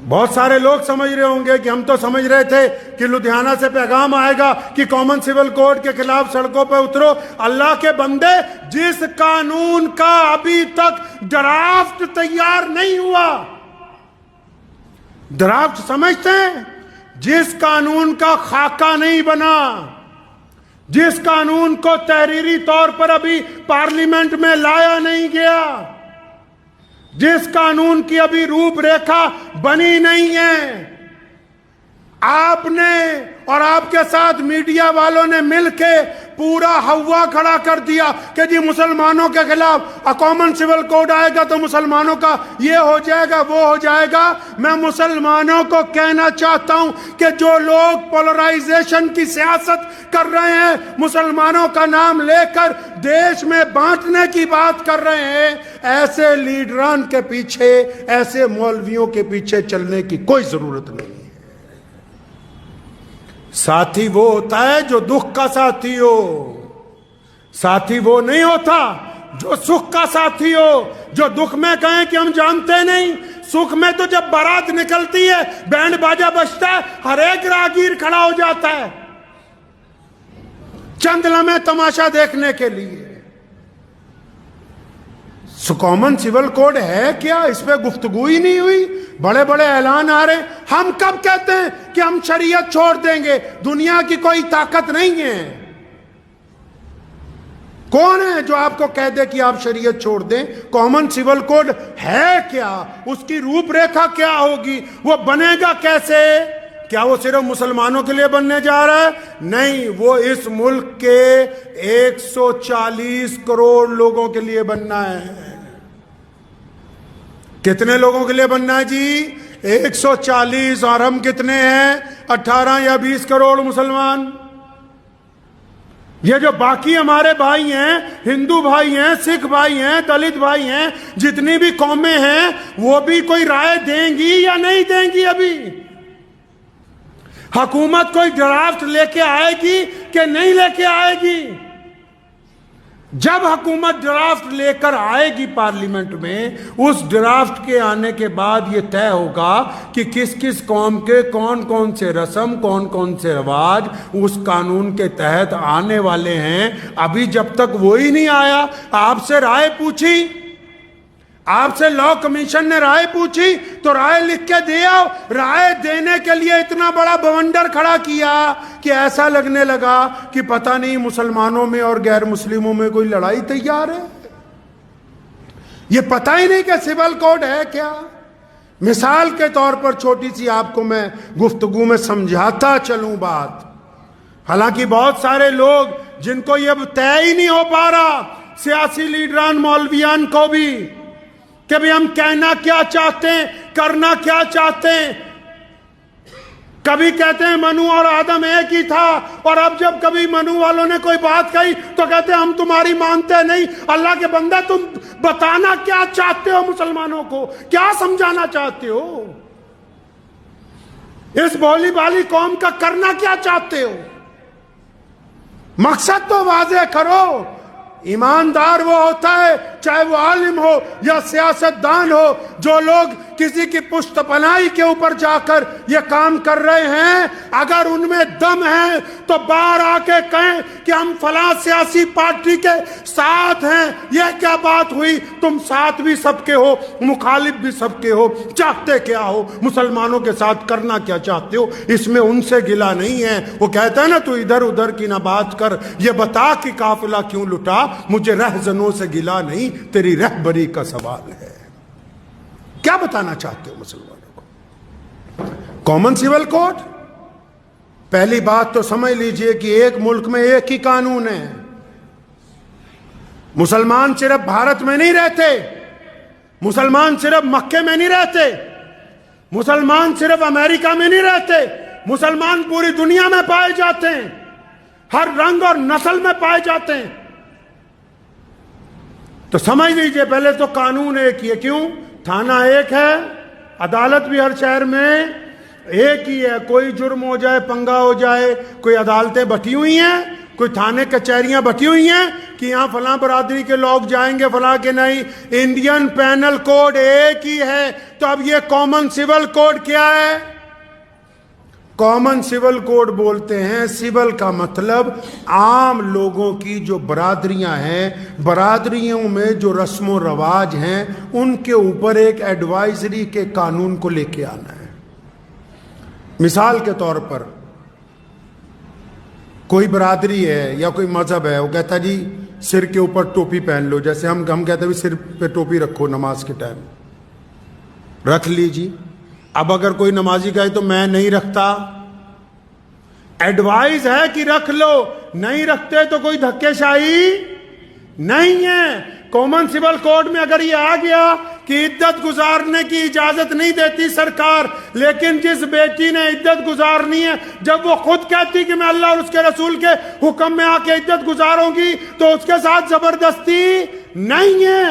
بہت سارے لوگ سمجھ رہے ہوں گے کہ ہم تو سمجھ رہے تھے کہ لدھیانہ سے پیغام آئے گا کہ کامن سول کوڈ کے خلاف سڑکوں پہ اترو. اللہ کے بندے, جس قانون کا ابھی تک ڈرافٹ تیار نہیں ہوا, ڈرافٹ سمجھتے ہیں, جس قانون کا خاکہ نہیں بنا, جس قانون کو تحریری طور پر ابھی پارلیمنٹ میں لایا نہیں گیا, جس قانون کی ابھی روپ ریکھا بنی نہیں ہے, آپ نے اور آپ کے ساتھ میڈیا والوں نے مل کے پورا ہوا کھڑا کر دیا کہ جی مسلمانوں کے خلاف کامن سول کوڈ آئے گا تو مسلمانوں کا یہ ہو جائے گا, وہ ہو جائے گا. میں مسلمانوں کو کہنا چاہتا ہوں کہ جو لوگ پولرائزیشن کی سیاست کر رہے ہیں, مسلمانوں کا نام لے کر دیش میں بانٹنے کی بات کر رہے ہیں, ایسے لیڈران کے پیچھے, ایسے مولویوں کے پیچھے چلنے کی کوئی ضرورت نہیں ہے. ساتھی وہ ہوتا ہے جو دکھ کا ساتھی ہو, ساتھی وہ نہیں ہوتا جو سکھ کا ساتھی ہو, جو دکھ میں کہیں کہ ہم جانتے نہیں, سکھ میں تو جب بارات نکلتی ہے, بینڈ باجا بجتا ہے, ہر ایک راہگیر کھڑا ہو جاتا ہے چند لمحے تماشا دیکھنے کے لیے. کامن سول کوڈ ہے کیا, اس پہ گفتگو ہی نہیں ہوئی, بڑے بڑے اعلان آ رہے ہیں. ہم کب کہتے ہیں کہ ہم شریعت چھوڑ دیں گے؟ دنیا کی کوئی طاقت نہیں ہے. کون ہے جو آپ کو کہہ دے کہ آپ شریعت چھوڑ دیں؟ کامن سول کوڈ ہے کیا, اس کی روپ ریکھا کیا ہوگی, وہ بنے گا کیسے؟ کیا وہ صرف مسلمانوں کے لیے بننے جا رہا ہے؟ نہیں, وہ اس ملک کے 140 کروڑ لوگوں کے لیے بننا ہے. کتنے لوگوں کے لیے بننا ہے جی؟ 140. اور ہم کتنے ہیں؟ 18 یا 20 کروڑ مسلمان. یہ جو باقی ہمارے بھائی ہیں, ہندو بھائی ہیں, سکھ بھائی ہیں, دلت بھائی ہیں, جتنی بھی قومیں ہیں, وہ بھی کوئی رائے دیں گی یا نہیں دیں گی؟ ابھی حکومت کوئی ڈرافٹ لے کے آئے گی کہ نہیں لے کے آئے گی؟ جب حکومت ڈرافٹ لے کر آئے گی پارلیمنٹ میں, اس ڈرافٹ کے آنے کے بعد یہ طے ہوگا کہ کس کس قوم کے کون کون سے رسم, کون کون سے رواج اس قانون کے تحت آنے والے ہیں. ابھی جب تک وہی نہیں آیا, آپ سے رائے پوچھی, آپ سے لا کمیشن نے رائے پوچھی تو رائے لکھ کے دیا, رائے دینے کے لیے اتنا بڑا بونڈر کھڑا کیا کہ ایسا لگنے لگا کہ پتہ نہیں مسلمانوں میں اور غیر مسلموں میں کوئی لڑائی تیار ہے. یہ پتہ ہی نہیں کہ سول کوڈ ہے کیا. مثال کے طور پر چھوٹی سی آپ کو میں گفتگو میں سمجھاتا چلوں بات, حالانکہ بہت سارے لوگ جن کو یہ طے ہی نہیں ہو پا رہا, سیاسی لیڈران مولویان کو بھی, کہ بھی ہم کہنا کیا چاہتے ہیں, کرنا کیا چاہتے ہیں. کبھی کہتے ہیں منو اور آدم ایک ہی تھا, اور اب جب کبھی منو والوں نے کوئی بات کہی تو کہتے ہیں ہم تمہاری مانتے نہیں. اللہ کے بندے, تم بتانا کیا چاہتے ہو مسلمانوں کو, کیا سمجھانا چاہتے ہو, اس بولی بالی قوم کا کرنا کیا چاہتے ہو؟ مقصد تو واضح کرو. ایماندار وہ ہوتا ہے, چاہے وہ عالم ہو یا سیاستدان ہو, جو لوگ کسی کی پشت پناہی کے اوپر جا کر یہ کام کر رہے ہیں, اگر ان میں دم ہے تو باہر آ کے کہیں کہ ہم فلاں سیاسی پارٹی کے ساتھ ہیں. یہ کیا بات ہوئی؟ تم ساتھ بھی سب کے ہو, مخالف بھی سب کے ہو, چاہتے کیا ہو, مسلمانوں کے ساتھ کرنا کیا چاہتے ہو؟ اس میں ان سے گلا نہیں ہے. وہ کہتا ہے نا, تو ادھر ادھر کی نہ بات کر, یہ بتا کہ قافلہ کیوں لٹا, مجھے رہزنوں سے گلا نہیں, تیری رہبری کا سوال ہے. کیا بتانا چاہتے ہو مسلمانوں کو؟ کامن سول کوڈ, پہلی بات تو سمجھ لیجئے کہ ایک ملک میں ایک ہی قانون ہے. مسلمان صرف بھارت میں نہیں رہتے, مسلمان صرف مکے میں نہیں رہتے, مسلمان صرف امریکہ میں نہیں رہتے, مسلمان پوری دنیا میں پائے جاتے ہیں, ہر رنگ اور نسل میں پائے جاتے ہیں. تو سمجھ لیجئے پہلے تو قانون ایک ہی ہے. کیوں؟ تھانہ ایک ہے, عدالت بھی ہر شہر میں ایک ہی ہے. کوئی جرم ہو جائے, پنگا ہو جائے, کوئی عدالتیں بٹی ہوئی ہیں, کوئی تھانے کچہریاں بٹی ہوئی ہیں کہ یہاں فلاں برادری کے لوگ جائیں گے فلاں کے نہیں؟ انڈین پینل کوڈ ایک ہی ہے. تو اب یہ کامن سول کوڈ کیا ہے؟ کامن سول کوڈ بولتے ہیں، سول کا مطلب عام لوگوں کی جو برادریاں ہیں، برادریوں میں جو رسم و رواج ہیں، ان کے اوپر ایک ایڈوائزری کے قانون کو لے کے آنا ہے. مثال کے طور پر کوئی برادری ہے یا کوئی مذہب ہے، وہ کہتا جی سر کے اوپر ٹوپی پہن لو، جیسے ہم کہتے ہیں سر پہ ٹوپی رکھو نماز کے ٹائم، رکھ لیجیے. اب اگر کوئی نمازی کہے تو میں نہیں رکھتا، ایڈوائز ہے کہ رکھ لو، نہیں رکھتے تو کوئی دھکے شاہی نہیں ہے. کامن سول کوڈ میں اگر یہ آ گیا کہ عدت گزارنے کی اجازت نہیں دیتی سرکار، لیکن جس بیٹی نے عدت گزارنی ہے، جب وہ خود کہتی کہ میں اللہ اور اس کے رسول کے حکم میں آ کے عدت گزاروں گی، تو اس کے ساتھ زبردستی نہیں ہے.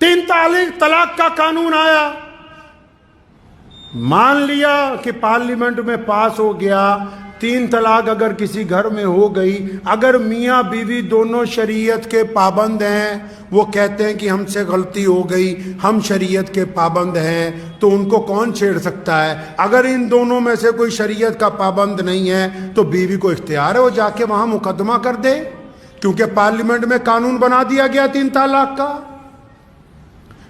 3 طلاق کا قانون آیا، مان لیا کہ پارلیمنٹ میں پاس ہو گیا. 3 طلاق اگر کسی گھر میں ہو گئی، اگر میاں بیوی دونوں شریعت کے پابند ہیں، وہ کہتے ہیں کہ ہم سے غلطی ہو گئی، ہم شریعت کے پابند ہیں، تو ان کو کون چھیڑ سکتا ہے؟ اگر ان دونوں میں سے کوئی شریعت کا پابند نہیں ہے تو بیوی کو اختیار ہے وہ جا کے وہاں مقدمہ کر دے، کیونکہ پارلیمنٹ میں قانون بنا دیا گیا 3 طلاق کا.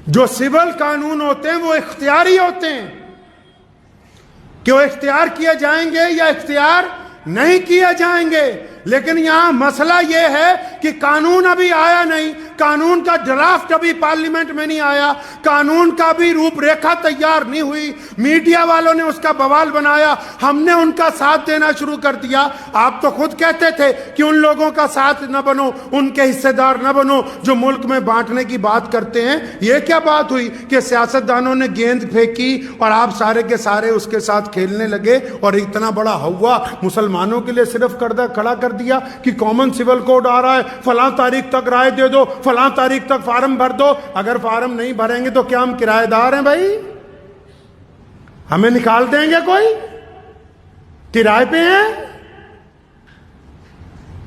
جو سول قانون ہوتے ہیں وہ اختیاری ہوتے ہیں کہ وہ اختیار کیے جائیں گے یا اختیار نہیں کیے جائیں گے. لیکن یہاں مسئلہ یہ ہے کہ قانون ابھی آیا نہیں، قانون کا ڈرافٹ ابھی پارلیمنٹ میں نہیں آیا، قانون کا بھی روپ ریکھا تیار نہیں ہوئی. میڈیا والوں نے اس کا بوال بنایا، ہم نے ان کا ساتھ دینا شروع کر دیا. آپ تو خود کہتے تھے کہ ان لوگوں کا ساتھ نہ بنو، ان کے حصے دار نہ بنو جو ملک میں بانٹنے کی بات کرتے ہیں. یہ کیا بات ہوئی کہ سیاستدانوں نے گیند پھینکی اور آپ سارے کے سارے اس کے ساتھ کھیلنے لگے اور اتنا بڑا ہوا مسلمانوں کے لیے صرف کھڑا کر دیا کہ کامن سول کوڈ آ رہا ہے، فلاں تاریخ تک رائے دے دو، فلاں تاریخ تک فارم بھر دو. اگر فارم نہیں بھریں گے تو کیا ہم کرایہ دار ہیں بھائی؟ ہمیں نکال دیں گے کوئی؟ کرائے پہ ہیں؟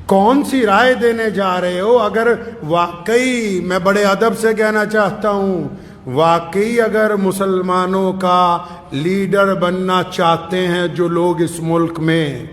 کون سی رائے دینے جا رہے ہو؟ اگر واقعی، میں بڑے ادب سے کہنا چاہتا ہوں، واقعی اگر مسلمانوں کا لیڈر بننا چاہتے ہیں جو لوگ اس ملک میں،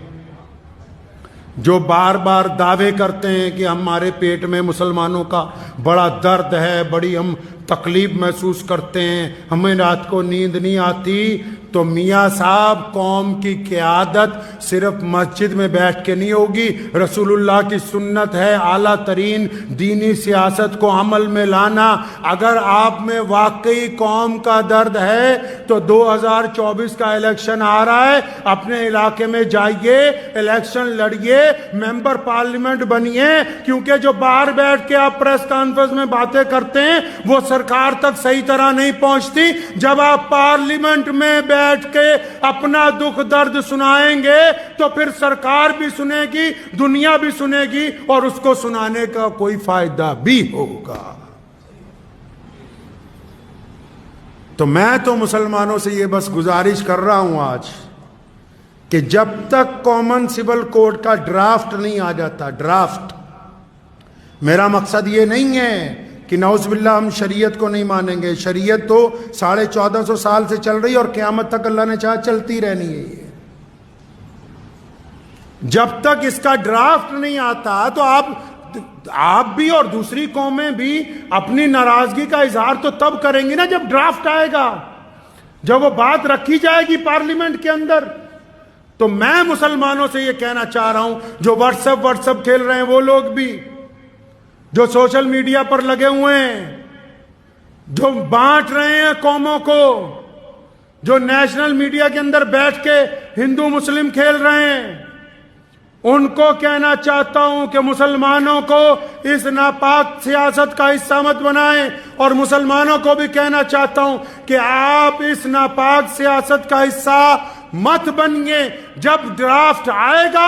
جو بار بار دعوے کرتے ہیں کہ ہمارے پیٹ میں مسلمانوں کا بڑا درد ہے، بڑی ہم تکلیف محسوس کرتے ہیں، ہمیں رات کو نیند نہیں آتی، تو میاں صاحب قوم کی قیادت صرف مسجد میں بیٹھ کے نہیں ہوگی. رسول اللہ کی سنت ہے اعلیٰ ترین دینی سیاست کو عمل میں لانا. اگر آپ میں واقعی قوم کا درد ہے تو 2024 کا الیکشن آ رہا ہے، اپنے علاقے میں جائیے، الیکشن لڑیے، ممبر پارلیمنٹ بنیے. کیونکہ جو باہر بیٹھ کے آپ پریس کانفرنس میں باتیں کرتے ہیں وہ سرکار تک صحیح طرح نہیں پہنچتی. جب آپ پارلیمنٹ میں بیٹھ کے اپنا دکھ درد سنائیں گے تو پھر سرکار بھی سنے گی، دنیا بھی سنے گی، اور اس کو سنانے کا کوئی فائدہ بھی ہوگا. تو میں تو مسلمانوں سے یہ بس گزارش کر رہا ہوں آج کہ جب تک کامن سول کوڈ کا ڈرافٹ نہیں آ جاتا، ڈرافٹ، میرا مقصد یہ نہیں ہے کہ نعوذ باللہ ہم شریعت کو نہیں مانیں گے. شریعت تو 1450 سال سے چل رہی اور قیامت تک اللہ نے چاہا چلتی رہنی ہے. یہ جب تک اس کا ڈرافٹ نہیں آتا تو آپ بھی اور دوسری قومیں بھی اپنی ناراضگی کا اظہار تو تب کریں گی نا جب ڈرافٹ آئے گا، جب وہ بات رکھی جائے گی پارلیمنٹ کے اندر. تو میں مسلمانوں سے یہ کہنا چاہ رہا ہوں، جو واٹس ایپ کھیل رہے ہیں وہ لوگ بھی، جو سوشل میڈیا پر لگے ہوئے ہیں، جو بانٹ رہے ہیں قوموں کو، جو نیشنل میڈیا کے اندر بیٹھ کے ہندو مسلم کھیل رہے ہیں، ان کو کہنا چاہتا ہوں کہ مسلمانوں کو اس ناپاک سیاست کا حصہ مت بنائیں، اور مسلمانوں کو بھی کہنا چاہتا ہوں کہ آپ اس ناپاک سیاست کا حصہ مت بنیے. جب ڈرافٹ آئے گا